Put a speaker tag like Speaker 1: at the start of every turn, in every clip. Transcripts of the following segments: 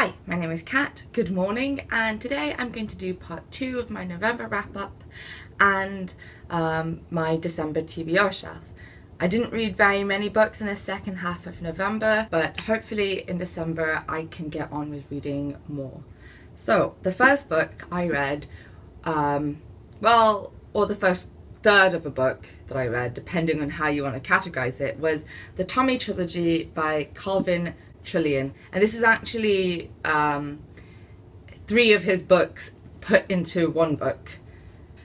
Speaker 1: Hi, my name is Kat. Good morning, and today I'm going to do part 2 of my November wrap-up and my December TBR shelf. I didn't read very many books in the second half of November, but hopefully in December I can get on with reading more. So, the first book I read, or the first third of a book that I read, depending on how you want to categorize it, was the Tommy Trilogy by Trillin, and this is actually 3 of his books put into one book.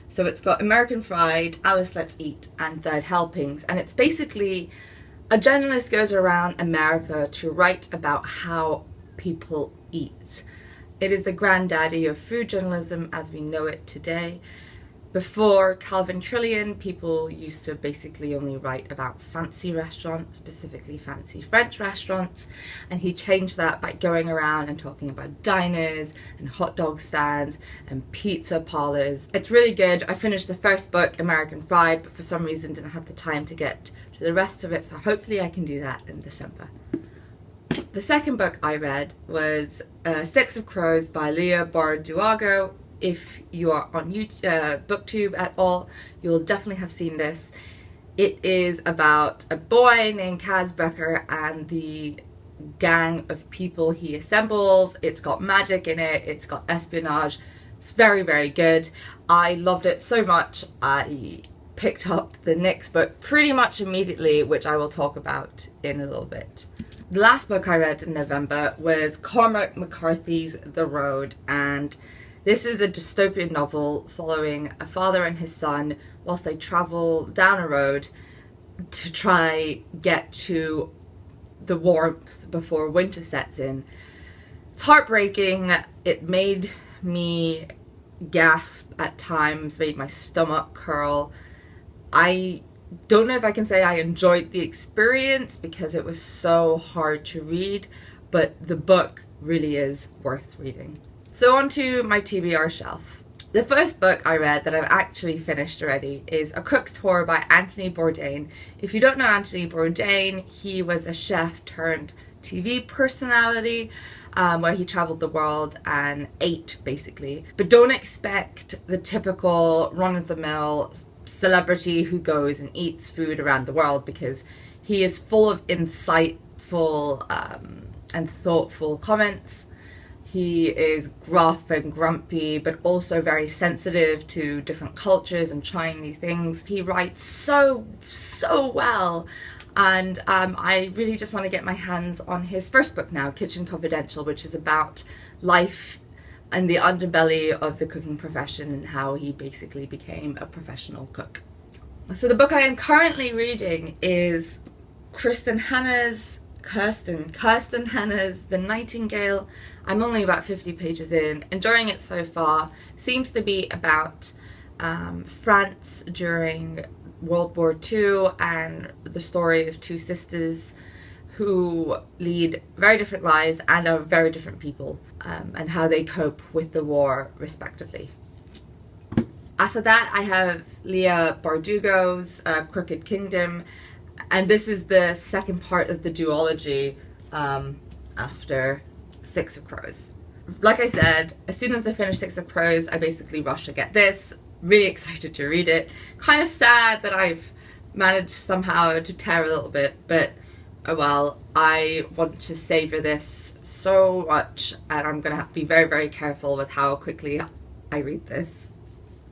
Speaker 1: So it's got American Fried, Alice Let's Eat, and Third Helpings, and it's basically a journalist goes around America to write about how people eat. It is the granddaddy of food journalism as we know it today. Before Trillin, people used to basically only write about fancy restaurants, specifically fancy French restaurants, and he changed that by going around and talking about diners and hot dog stands and pizza parlors. It's really good. I finished the first book, American Fried, but for some reason didn't have the time to get to the rest of it, so hopefully I can do that in December. The second book I read was Six of Crows by Leigh Bardugo. If you are on YouTube, BookTube at all, you'll definitely have seen this. It is about a boy named Kazbrecker and the gang of people he assembles. It's got magic in it, it's got espionage. It's very, very good. I loved it so much, I picked up the next book pretty much immediately, which I will talk about in a little bit. The last book I read in November was Cormac McCarthy's The Road, and this is a dystopian novel following a father and his son whilst they travel down a road to try get to the warmth before winter sets in. It's heartbreaking. It made me gasp at times, made my stomach curl. I don't know if I can say I enjoyed the experience because it was so hard to read, but the book really is worth reading. So on to my TBR shelf. The first book I read that I've actually finished already is A Cook's Tour by Anthony Bourdain. If you don't know Anthony Bourdain, he was a chef turned TV personality where he traveled the world and ate basically. But don't expect the typical run-of-the-mill celebrity who goes and eats food around the world, because he is full of insightful and thoughtful comments. He is gruff and grumpy, but also very sensitive to different cultures and trying new things. He writes so well, and I really just want to get my hands on his first book now, Kitchen Confidential, which is about life and the underbelly of the cooking profession and how he basically became a professional cook. So the book I am currently reading is Kirsten Hanna's The Nightingale. I'm only about 50 pages in, enjoying it so far. Seems to be about France during World War II and the story of 2 sisters who lead very different lives and are very different people, and how they cope with the war respectively. After that I have Leigh Bardugo's Crooked Kingdom, and this is the second part of the duology after Six of Crows. Like I said, as soon as I finished Six of Crows, I basically rushed to get this. Really excited to read it. Kind of sad that I've managed somehow to tear a little bit, but oh well. I want to savor this so much, and I'm going to have to be very, very careful with how quickly I read this.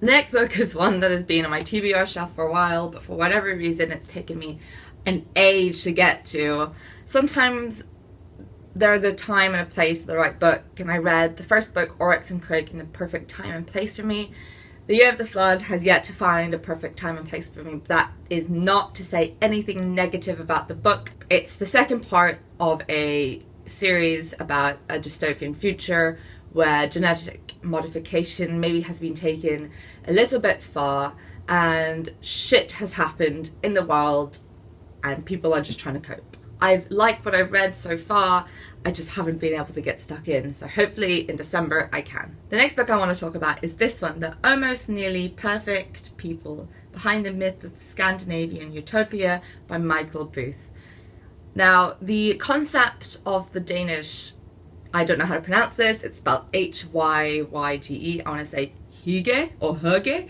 Speaker 1: The next book is one that has been on my TBR shelf for a while, but for whatever reason it's taken me an age to get to. Sometimes there's a time and a place for the right book, and I read the first book, Oryx and Crake, in the perfect time and place for me. The Year of the Flood has yet to find a perfect time and place for me. That is not to say anything negative about the book. It's the second part of a series about a dystopian future where genetic modification maybe has been taken a little bit far and shit has happened in the world and people are just trying to cope. I've liked what I've read so far, I just haven't been able to get stuck in, so hopefully in December I can. The next book I want to talk about is this one, The Almost Nearly Perfect People, Behind the Myth of the Scandinavian Utopia by Michael Booth. Now, the concept of the Danish I don't know how to pronounce this. It's spelled Hygge. I want to say Hygge or Hygge.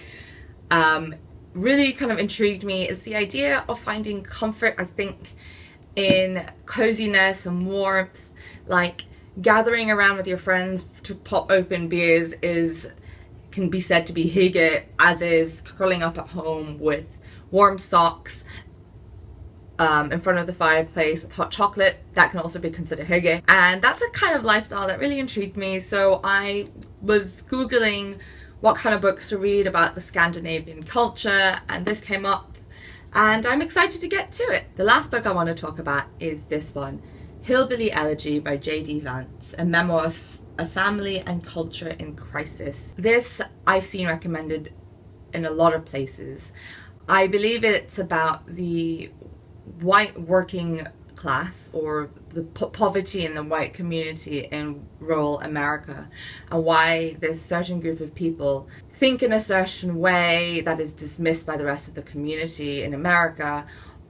Speaker 1: Really kind of intrigued me. It's the idea of finding comfort, I think, in coziness and warmth. Like gathering around with your friends to pop open beers can be said to be hygge, as is curling up at home with warm socks in front of the fireplace with hot chocolate. That can also be considered hygge. And that's a kind of lifestyle that really intrigued me. So I was Googling what kind of books to read about the Scandinavian culture, and this came up, and I'm excited to get to it. The last book I want to talk about is this one, Hillbilly Elegy by J.D. Vance, a memoir of a family and culture in crisis. This I've seen recommended in a lot of places. I believe it's about the white working class, or the poverty in the white community in rural America, and why this certain group of people think in a certain way that is dismissed by the rest of the community in America,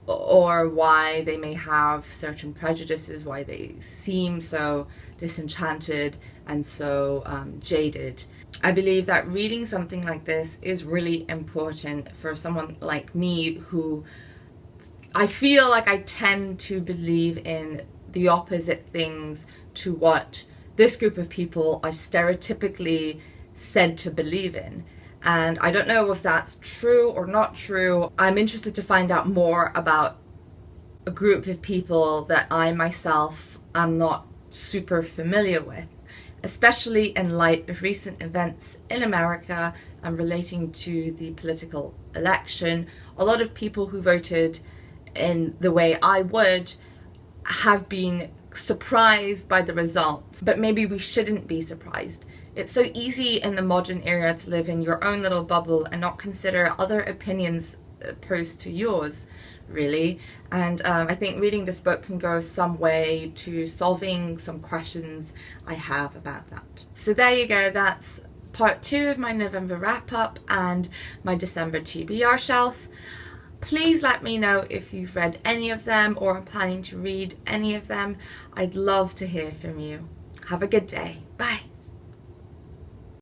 Speaker 1: or why they may have certain prejudices, why they seem so disenchanted and so jaded. I believe that reading something like this is really important for someone like me, who I feel like I tend to believe in the opposite things to what this group of people are stereotypically said to believe in. And I don't know if that's true or not true. I'm interested to find out more about a group of people that I myself am not super familiar with, especially in light of recent events in America and relating to the political election. A lot of people who voted in the way I would have been surprised by the results, but maybe we shouldn't be surprised. It's so easy in the modern era to live in your own little bubble and not consider other opinions opposed to yours, really. And I think reading this book can go some way to solving some questions I have about that. So there you go, that's part 2 of my November wrap up and my December TBR shelf. Please let me know if you've read any of them or are planning to read any of them. I'd love to hear from you. Have a good day. Bye.